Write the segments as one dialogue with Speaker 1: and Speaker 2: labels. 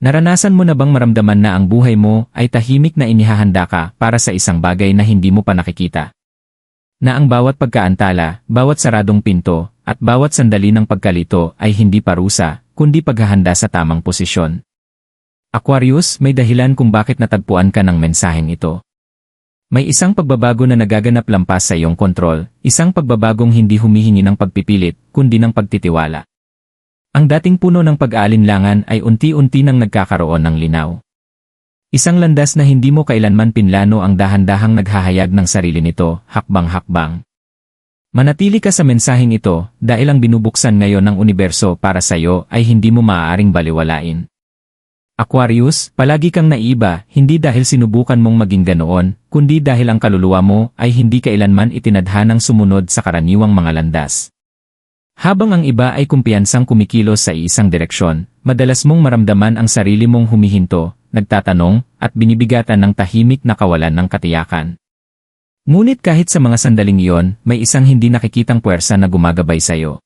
Speaker 1: Naranasan mo na bang maramdaman na ang buhay mo ay tahimik na inihahanda ka para sa isang bagay na hindi mo pa nakikita? Na ang bawat pagkaantala, bawat saradong pinto, at bawat sandali ng pagkalito ay hindi parusa, kundi paghahanda sa tamang posisyon. Aquarius, may dahilan kung bakit natagpuan ka ng mensaheng ito. May isang pagbabago na nagaganap lampas sa iyong kontrol, isang pagbabagong hindi humihingi ng pagpipilit, kundi ng pagtitiwala. Ang dating puno ng pag-aalinlangan ay unti-unti nang nagkakaroon ng linaw. Isang landas na hindi mo kailanman pinlano ang dahan-dahang naghahayag ng sarili nito, hakbang-hakbang. Manatili ka sa mensaheng ito dahil ang binubuksan ngayon ng universo para sa iyo ay hindi mo maaaring baliwalain. Aquarius, palagi kang naiiba, hindi dahil sinubukan mong maging ganoon, kundi dahil ang kaluluwa mo ay hindi kailanman itinadhanang sumunod sa karaniwang mga landas. Habang ang iba ay kumpiyansang kumikilos sa isang direksyon, madalas mong maramdaman ang sarili mong humihinto, nagtatanong, at binibigatan ng tahimik na kawalan ng katiyakan. Ngunit kahit sa mga sandaling iyon, may isang hindi nakikitang puwersa na gumagabay sa iyo.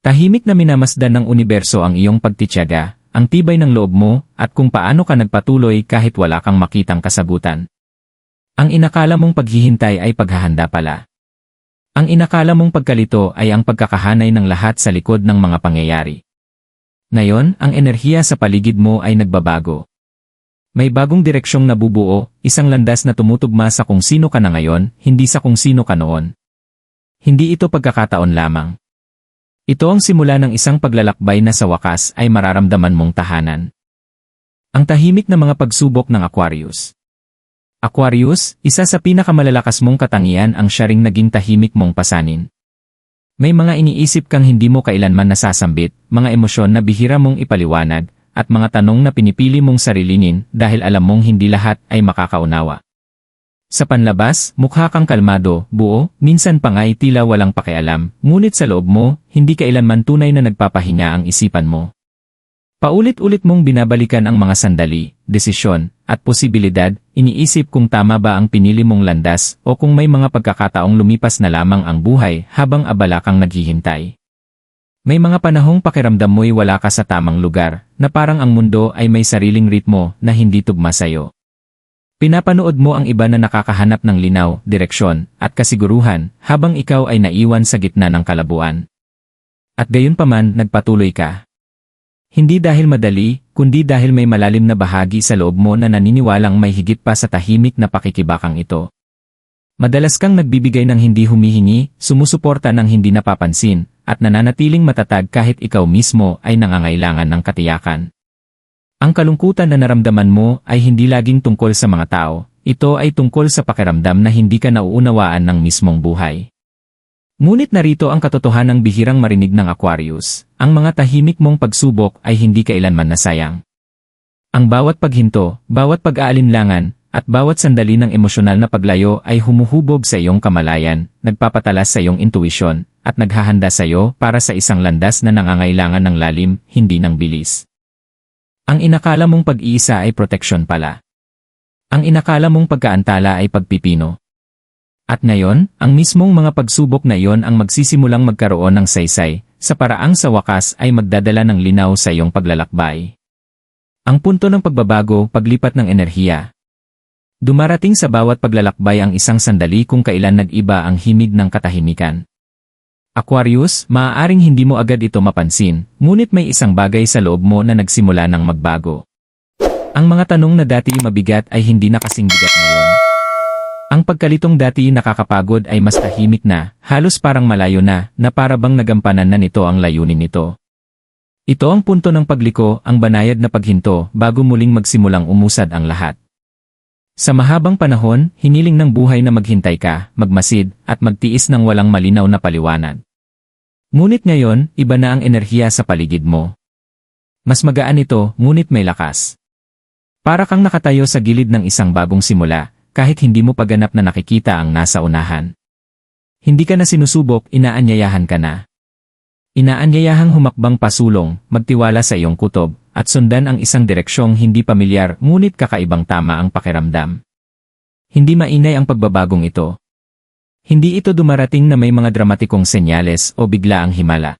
Speaker 1: Tahimik na minamasdan ng universo ang iyong pagtitiyaga, ang tibay ng loob mo, at kung paano ka nagpatuloy kahit wala kang makitang kasagutan. Ang inakala mong paghihintay ay paghahanda pala. Ang inakala mong pagkalito ay ang pagkakahanay ng lahat sa likod ng mga pangyayari. Ngayon, ang enerhiya sa paligid mo ay nagbabago. May bagong direksyong nabubuo, isang landas na tumutugma sa kung sino ka na ngayon, hindi sa kung sino ka noon. Hindi ito pagkakataon lamang. Ito ang simula ng isang paglalakbay na sa wakas ay mararamdaman mong tahanan. Ang tahimik na mga pagsubok ng Aquarius. Aquarius, isa sa pinakamalalakas mong katangian ang siya ring naging tahimik mong pasanin. May mga iniisip kang hindi mo kailanman nasasambit, mga emosyon na bihira mong ipaliwanag, at mga tanong na pinipili mong sarilinin dahil alam mong hindi lahat ay makakaunawa. Sa panlabas, mukha kang kalmado, buo, minsan pa nga'y tila walang pakialam, ngunit sa loob mo, hindi kailanman tunay na nagpapahinga ang isipan mo. Paulit-ulit mong binabalikan ang mga sandali, desisyon, at posibilidad, iniisip kung tama ba ang pinili mong landas o kung may mga pagkakataong lumipas na lamang ang buhay habang abala kang naghihintay. May mga panahong pakiramdam mo'y wala ka sa tamang lugar, na parang ang mundo ay may sariling ritmo na hindi tugma sa'yo. Pinapanood mo ang iba na nakakahanap ng linaw, direksyon, at kasiguruhan, habang ikaw ay naiwan sa gitna ng kalabuan. At gayunpaman, nagpatuloy ka. Hindi dahil madali, kundi dahil may malalim na bahagi sa loob mo na naniniwalang may higit pa sa tahimik na pakikibakang ito. Madalas kang nagbibigay ng hindi humihingi, sumusuporta ng hindi napapansin, at nananatiling matatag kahit ikaw mismo ay nangangailangan ng katiyakan. Ang kalungkutan na naramdaman mo ay hindi laging tungkol sa mga tao, ito ay tungkol sa pakiramdam na hindi ka nauunawaan ng mismong buhay. Ngunit narito ang katotohanang bihirang marinig ng Aquarius, ang mga tahimik mong pagsubok ay hindi kailanman nasayang. Ang bawat paghinto, bawat pag-aalinlangan, at bawat sandali ng emosyonal na paglayo ay humuhubog sa iyong kamalayan, nagpapatalas sa iyong intuisyon, at naghahanda sa iyo para sa isang landas na nangangailangan ng lalim, hindi ng bilis. Ang inakala mong pag-iisa ay proteksyon pala. Ang inakala mong pagkaantala ay pagpipino. At ngayon, ang mismong mga pagsubok na iyon ang magsisimulang magkaroon ng saysay, sa paraang sa wakas ay magdadala ng linaw sa iyong paglalakbay. Ang punto ng pagbabago, paglipat ng enerhiya. Dumarating sa bawat paglalakbay ang isang sandali kung kailan nag-iba ang himig ng katahimikan. Aquarius, maaaring hindi mo agad ito mapansin, ngunit may isang bagay sa loob mo na nagsimula ng magbago. Ang mga tanong na dati mabigat ay hindi na kasing bigat ngayon. Ang pagkalitong dati nakakapagod ay mas tahimik na, halos parang malayo na para bang nagampanan na nito ang layunin nito. Ito ang punto ng pagliko, ang banayad na paghinto bago muling magsimulang umusad ang lahat. Sa mahabang panahon, hiniling ng buhay na maghintay ka, magmasid, at magtiis ng walang malinaw na paliwanag. Ngunit ngayon, iba na ang enerhiya sa paligid mo. Mas magaan ito, ngunit may lakas. Para kang nakatayo sa gilid ng isang bagong simula, kahit hindi mo paganap na nakikita ang nasa unahan. Hindi ka na sinusubok, inaanyayahan ka na. Inaanyayahang humakbang pasulong, magtiwala sa iyong kutob, at sundan ang isang direksyong hindi pamilyar ngunit kakaibang tama ang pakiramdam. Hindi mainay ang pagbabagong ito. Hindi ito dumarating na may mga dramatikong senyales o bigla ang himala.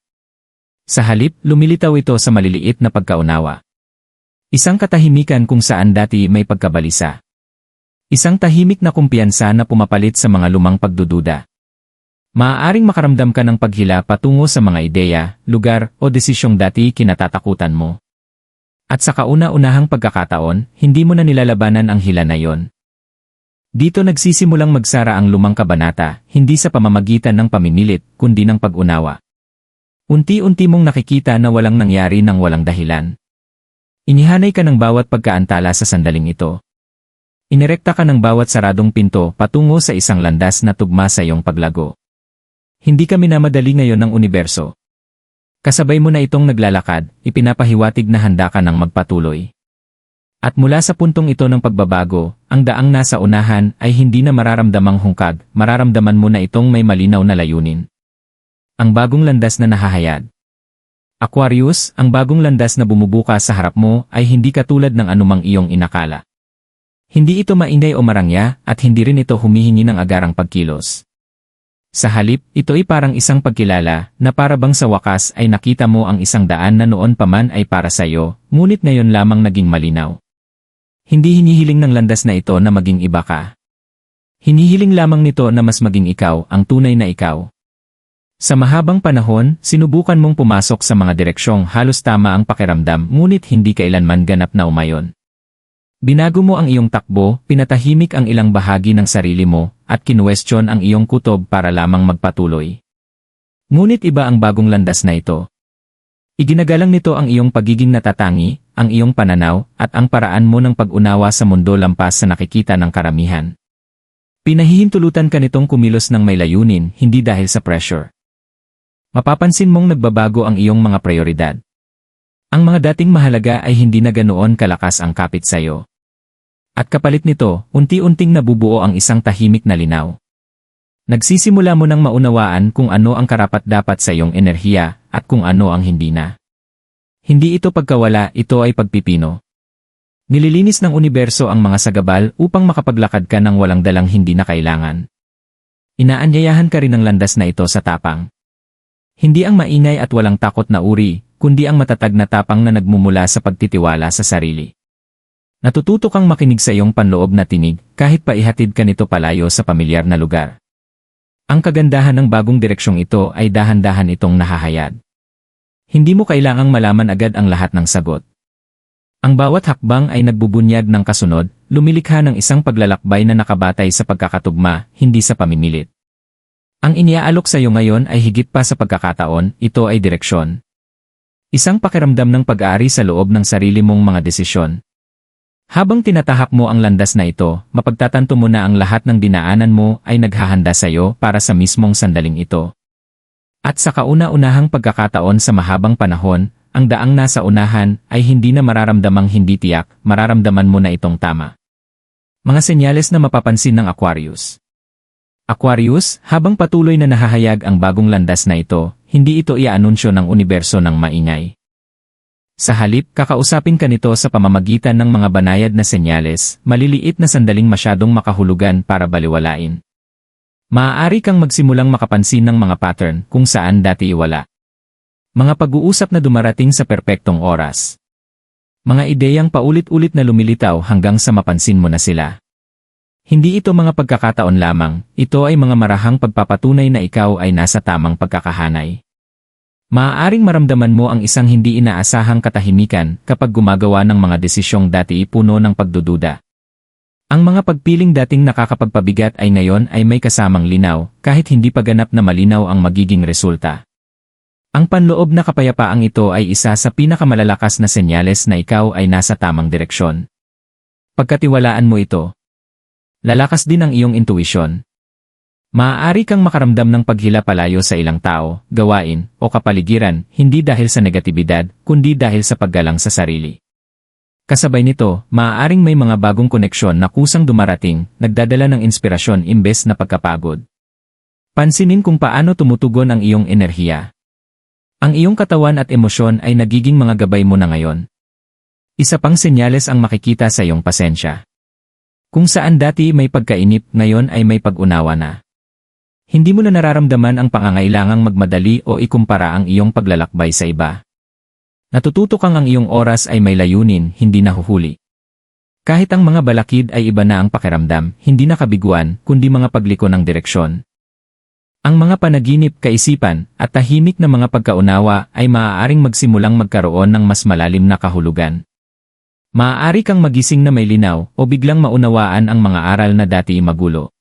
Speaker 1: Sa halip, lumilitaw ito sa maliliit na pagkaunawa. Isang katahimikan kung saan dati may pagkabalisa. Isang tahimik na kumpiyansa na pumapalit sa mga lumang pagdududa. Maaaring makaramdam ka ng paghila patungo sa mga ideya, lugar, o desisyong dati kinatatakutan mo. At sa kauna-unahang pagkakataon, hindi mo na nilalabanan ang hila na yon. Dito nagsisimulang magsara ang lumang kabanata, hindi sa pamamagitan ng pamimilit, kundi ng pag-unawa. Unti-unti mong nakikita na walang nangyari nang walang dahilan. Inihanay ka ng bawat pagkaantala sa sandaling ito. Inirekta ka ng bawat saradong pinto patungo sa isang landas na tugma sa iyong paglago. Hindi ka minamadali ngayon ng universo. Kasabay mo na itong naglalakad, ipinapahiwatig na handa ka ng magpatuloy. At mula sa puntong ito ng pagbabago, ang daang nasa unahan ay hindi na mararamdamang hungkag, mararamdaman mo na itong may malinaw na layunin. Ang bagong landas na nahahayag. Aquarius, ang bagong landas na bumubuka sa harap mo ay hindi katulad ng anumang iyong inakala. Hindi ito maingay o marangya at hindi rin ito humihingi ng agarang pagkilos. Sa halip, ito ay parang isang pagkilala na para bang sa wakas ay nakita mo ang isang daan na noon pa man ay para sa iyo, ngunit ngayon lamang naging malinaw. Hindi hinihiling ng landas na ito na maging iba ka. Hinihiling lamang nito na mas maging ikaw, ang tunay na ikaw. Sa mahabang panahon, sinubukan mong pumasok sa mga direksyong halos tama ang pakiramdam ngunit hindi kailanman ganap na umayon. Binago mo ang iyong takbo, pinatahimik ang ilang bahagi ng sarili mo, at kinuwestiyon ang iyong kutob para lamang magpatuloy. Ngunit iba ang bagong landas na ito. Iginagalang nito ang iyong pagiging natatangi, ang iyong pananaw, at ang paraan mo ng pag-unawa sa mundo lampas sa nakikita ng karamihan. Pinahihintulutan ka nitong kumilos ng may layunin, hindi dahil sa pressure. Mapapansin mong nagbabago ang iyong mga prioridad. Ang mga dating mahalaga ay hindi na ganoon kalakas ang kapit sa iyo. At kapalit nito, unti-unting nabubuo ang isang tahimik na linaw. Nagsisimula mo nang maunawaan kung ano ang karapat-dapat sa iyong enerhiya at kung ano ang hindi na. Hindi ito pagkawala, ito ay pagpipino. Nililinis ng universo ang mga sagabal upang makapaglakad ka ng walang dalang hindi na kailangan. Inaanyayahan ka rin ng landas na ito sa tapang. Hindi ang maingay at walang takot na uri, kundi ang matatag na tapang na nagmumula sa pagtitiwala sa sarili. Natututo kang makinig sa iyong panloob na tinig kahit pa ihatid ka nito palayo sa pamilyar na lugar. Ang kagandahan ng bagong direksyong ito ay dahan-dahan itong nahahayag. Hindi mo kailangang malaman agad ang lahat ng sagot. Ang bawat hakbang ay nagbubunyag ng kasunod, lumilikha ng isang paglalakbay na nakabatay sa pagkakatugma, hindi sa pamimilit. Ang iniaalok sa iyo ngayon ay higit pa sa pagkakataon, ito ay direksyon. Isang pakiramdam ng pag-aari sa loob ng sarili mong mga desisyon. Habang tinatahak mo ang landas na ito, mapagtatanto mo na ang lahat ng dinaanan mo ay naghahanda sa iyo para sa mismong sandaling ito. At sa kauna-unahang pagkakataon sa mahabang panahon, ang daang nasa unahan ay hindi na mararamdamang hindi tiyak, mararamdaman mo na itong tama. Mga senyales na mapapansin ng Aquarius. Aquarius, habang patuloy na nahahayag ang bagong landas na ito, hindi ito iaanunsyo ng universo ng maingay. Sa halip, kakausapin ka nito sa pamamagitan ng mga banayad na senyales, maliliit na sandaling masyadong makahulugan para baliwalain. Maaari kang magsimulang makapansin ng mga pattern kung saan dati iwala. Mga pag-uusap na dumarating sa perpektong oras. Mga ideyang paulit-ulit na lumilitaw hanggang sa mapansin mo na sila. Hindi ito mga pagkakataon lamang, ito ay mga marahang pagpapatunay na ikaw ay nasa tamang pagkakahanay. Maaaring maramdaman mo ang isang hindi inaasahang katahimikan kapag gumagawa ng mga desisyong dati puno ng pagdududa. Ang mga pagpiling dating nakakapagpabigat ay ngayon ay may kasamang linaw, kahit hindi pa ganap na malinaw ang magiging resulta. Ang panloob na kapayapaang ito ay isa sa pinakamalalakas na senyales na ikaw ay nasa tamang direksyon. Pagkatiwalaan mo ito, lalakas din ang iyong intuisyon. Maaari kang makaramdam ng paghila palayo sa ilang tao, gawain, o kapaligiran, hindi dahil sa negatibidad, kundi dahil sa paggalang sa sarili. Kasabay nito, maaaring may mga bagong koneksyon na kusang dumarating, nagdadala ng inspirasyon imbes na pagkapagod. Pansinin kung paano tumutugon ang iyong enerhiya. Ang iyong katawan at emosyon ay nagiging mga gabay mo na ngayon. Isa pang senyales ang makikita sa iyong pasensya. Kung saan dati may pagkainip, ngayon ay may pag-unawa na. Hindi mo na nararamdaman ang pangangailangang magmadali o ikumpara ang iyong paglalakbay sa iba. Natututo kang ang iyong oras ay may layunin, hindi nahuhuli. Kahit ang mga balakid ay iba na ang pakiramdam, hindi na kabiguan, kundi mga pagliko ng direksyon. Ang mga panaginip, kaisipan, at tahimik na mga pagkaunawa ay maaaring magsimulang magkaroon ng mas malalim na kahulugan. Maaari kang magising na may linaw o biglang maunawaan ang mga aral na dati magulo.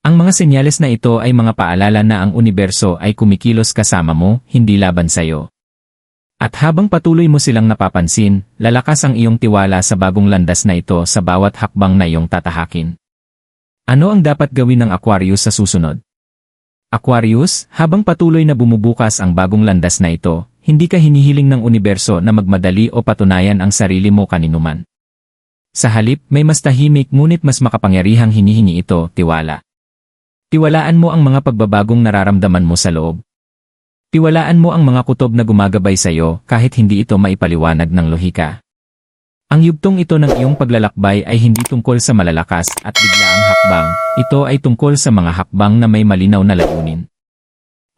Speaker 1: Ang mga senyales na ito ay mga paalala na ang universo ay kumikilos kasama mo, hindi laban sayo. At habang patuloy mo silang napapansin, lalakas ang iyong tiwala sa bagong landas na ito sa bawat hakbang na iyong tatahakin. Ano ang dapat gawin ng Aquarius sa susunod? Aquarius, habang patuloy na bumubukas ang bagong landas na ito, hindi ka hinihiling ng universo na magmadali o patunayan ang sarili mo kaninuman. Sa halip, may mas tahimik ngunit mas makapangyarihang hinihingi ito, tiwala. Tiwalaan mo ang mga pagbabagong nararamdaman mo sa loob. Tiwalaan mo ang mga kutob na gumagabay sa iyo kahit hindi ito maipaliwanag ng lohika. Ang yugtong ito ng iyong paglalakbay ay hindi tungkol sa malalakas at biglaang hakbang, ito ay tungkol sa mga hakbang na may malinaw na layunin.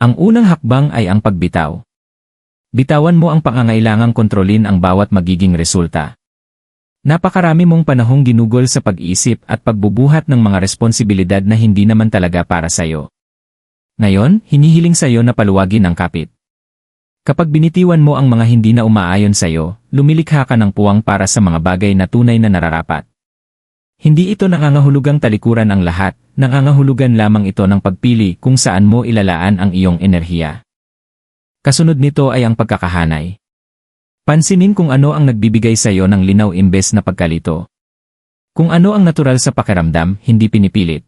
Speaker 1: Ang unang hakbang ay ang pagbitaw. Bitawan mo ang pangangailangang kontrolin ang bawat magiging resulta. Napakarami mong panahong ginugol sa pag-iisip at pagbubuhat ng mga responsibilidad na hindi naman talaga para sa iyo. Ngayon, hinihiling sa iyo na paluwagin ang kapit. Kapag binitiwan mo ang mga hindi na umaayon sa iyo, lumilikha ka ng puwang para sa mga bagay na tunay na nararapat. Hindi ito nangangahulugang talikuran ang lahat, nangangahulugan lamang ito ng pagpili kung saan mo ilalaan ang iyong enerhiya. Kasunod nito ay ang pagkakahanay. Pansinin kung ano ang nagbibigay sa iyo ng linaw imbes na pagkalito. Kung ano ang natural sa pakiramdam, hindi pinipilit.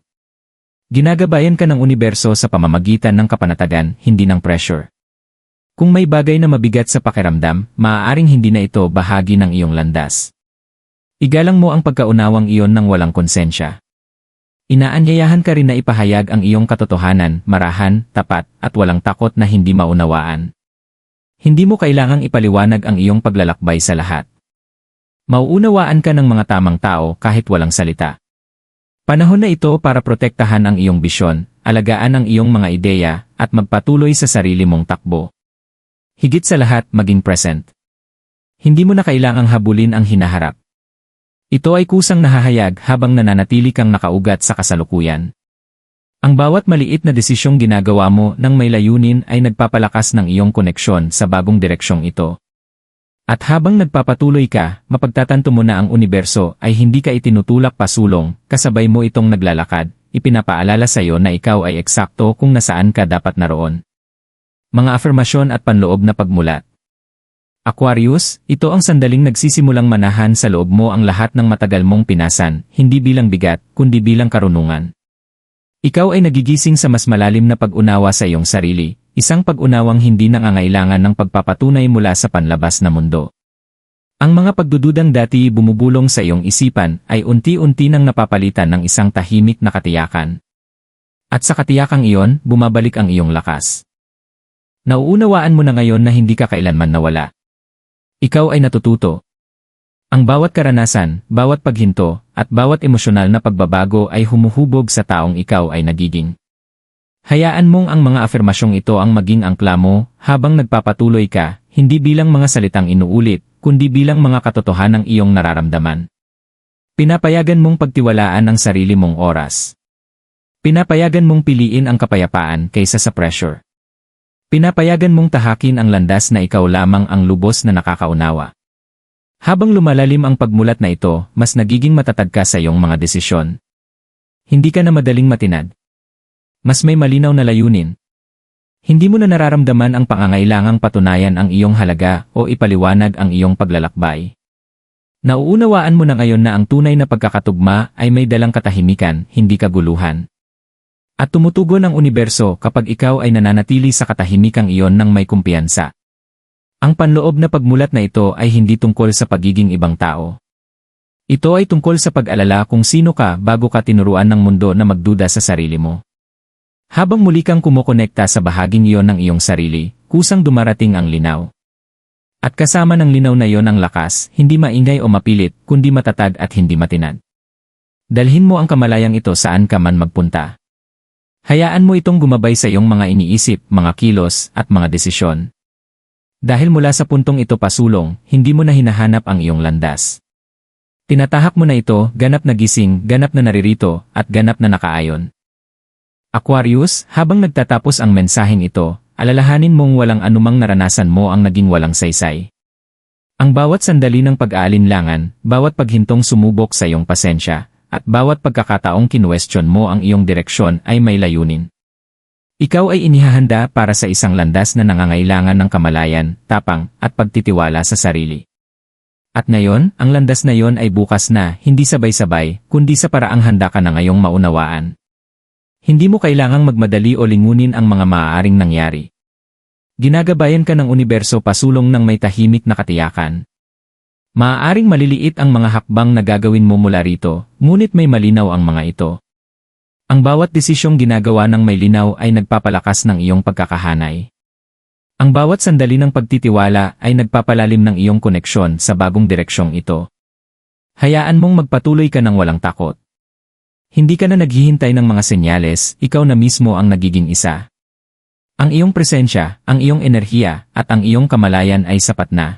Speaker 1: Ginagabayan ka ng universo sa pamamagitan ng kapanatagan, hindi ng pressure. Kung may bagay na mabigat sa pakiramdam, maaaring hindi na ito bahagi ng iyong landas. Igalang mo ang pagkaunawang iyon ng walang konsensya. Inaanyayahan ka rin na ipahayag ang iyong katotohanan, marahan, tapat, at walang takot na hindi maunawaan. Hindi mo kailangang ipaliwanag ang iyong paglalakbay sa lahat. Mauunawaan ka ng mga tamang tao kahit walang salita. Panahon na ito para protektahan ang iyong bisyon, alagaan ang iyong mga ideya, at magpatuloy sa sarili mong takbo. Higit sa lahat, maging present. Hindi mo na kailangang habulin ang hinaharap. Ito ay kusang nahahayag habang nananatili kang nakaugat sa kasalukuyan. Ang bawat maliit na desisyong ginagawa mo ng may layunin ay nagpapalakas ng iyong koneksyon sa bagong direksyong ito. At habang nagpapatuloy ka, mapagtatanto mo na ang universo ay hindi ka itinutulak pasulong, kasabay mo itong naglalakad, ipinapaalala sa iyo na ikaw ay eksakto kung nasaan ka dapat naroon. Mga afirmasyon at panloob na pagmulat. Aquarius, ito ang sandaling nagsisimulang manahan sa loob mo ang lahat ng matagal mong pinasan, hindi bilang bigat, kundi bilang karunungan. Ikaw ay nagigising sa mas malalim na pag-unawa sa iyong sarili, isang pag-unawang hindi nangangailangan ng pagpapatunay mula sa panlabas na mundo. Ang mga pagdududang dati bumubulong sa iyong isipan ay unti-unti nang napapalitan ng isang tahimik na katiyakan. At sa katiyakang iyon, bumabalik ang iyong lakas. Nauunawaan mo na ngayon na hindi ka kailanman nawala. Ikaw ay natututo. Ang bawat karanasan, bawat paghinto, at bawat emosyonal na pagbabago ay humuhubog sa taong ikaw ay nagiging. Hayaan mong ang mga afirmasyong ito ang maging angkla mo habang nagpapatuloy ka, hindi bilang mga salitang inuulit, kundi bilang mga katotohanang iyong nararamdaman. Pinapayagan mong pagtiwalaan ang sarili mong oras. Pinapayagan mong piliin ang kapayapaan kaysa sa pressure. Pinapayagan mong tahakin ang landas na ikaw lamang ang lubos na nakakaunawa. Habang lumalalim ang pagmulat na ito, mas nagiging matatag ka sa iyong mga desisyon. Hindi ka na madaling matinag. Mas may malinaw na layunin. Hindi mo na nararamdaman ang pangangailangang patunayan ang iyong halaga o ipaliwanag ang iyong paglalakbay. Nauunawaan mo na ngayon na ang tunay na pagkakatugma ay may dalang katahimikan, hindi kaguluhan. At tumutugon ang universo kapag ikaw ay nananatili sa katahimikang iyon ng may kumpiyansa. Ang panloob na pagmulat na ito ay hindi tungkol sa pagiging ibang tao. Ito ay tungkol sa pag-alala kung sino ka bago ka tinuruan ng mundo na magduda sa sarili mo. Habang muli kang kumokonekta sa bahaging iyon ng iyong sarili, kusang dumarating ang linaw. At kasama ng linaw na iyon ang lakas, hindi maingay o mapilit, kundi matatag at hindi matinag. Dalhin mo ang kamalayang ito saan ka man magpunta. Hayaan mo itong gumabay sa iyong mga iniisip, mga kilos, at mga desisyon. Dahil mula sa puntong ito pasulong, hindi mo na hinahanap ang iyong landas. Tinatahak mo na ito, ganap na gising, ganap na naririto, at ganap na nakaayon. Aquarius, habang nagtatapos ang mensaheng ito, alalahanin mong walang anumang naranasan mo ang naging walang saysay. Ang bawat sandali ng pag-aalinlangan, bawat paghintong sumubok sa iyong pasensya, at bawat pagkakataong kinuwestiyon mo ang iyong direksyon ay may layunin. Ikaw ay inihahanda para sa isang landas na nangangailangan ng kamalayan, tapang, at pagtitiwala sa sarili. At ngayon, ang landas na yon ay bukas na, hindi sabay-sabay, kundi sa paraang handa ka na ngayong maunawaan. Hindi mo kailangang magmadali o lingunin ang mga maaaring nangyari. Ginagabayan ka ng universo pasulong ng may tahimik na katiyakan. Maaaring maliliit ang mga hakbang na gagawin mo mula rito, ngunit may malinaw ang mga ito. Ang bawat desisyong ginagawa ng may linaw ay nagpapalakas ng iyong pagkakahanay. Ang bawat sandali ng pagtitiwala ay nagpapalalim ng iyong koneksyon sa bagong direksyong ito. Hayaan mong magpatuloy ka ng walang takot. Hindi ka na naghihintay ng mga senyales, ikaw na mismo ang nagiging isa. Ang iyong presensya, ang iyong enerhiya, at ang iyong kamalayan ay sapat na.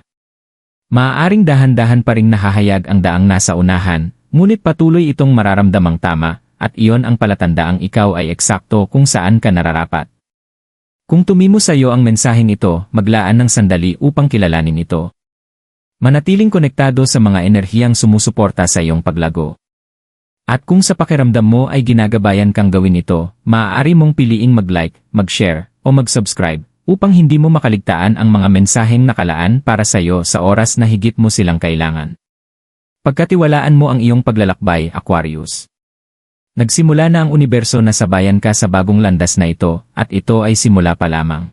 Speaker 1: Maaaring dahan-dahan pa ring nahahayag ang daang nasa unahan, ngunit patuloy itong mararamdamang tama, at iyon ang palatandaang ikaw ay eksakto kung saan ka nararapat. Kung tumimo sa iyo ang mensaheng ito, maglaan ng sandali upang kilalanin ito. Manatiling konektado sa mga enerhiyang sumusuporta sa iyong paglago. At kung sa pakiramdam mo ay ginagabayan kang gawin ito, maaari mong piliing mag-like, mag-share, o mag-subscribe, upang hindi mo makaligtaan ang mga mensaheng nakalaan para sa iyo sa oras na higit mo silang kailangan. Pagkatiwalaan mo ang iyong paglalakbay, Aquarius. Nagsimula na ang universo na sabayan ka sa bagong landas na ito, at ito ay simula pa lamang.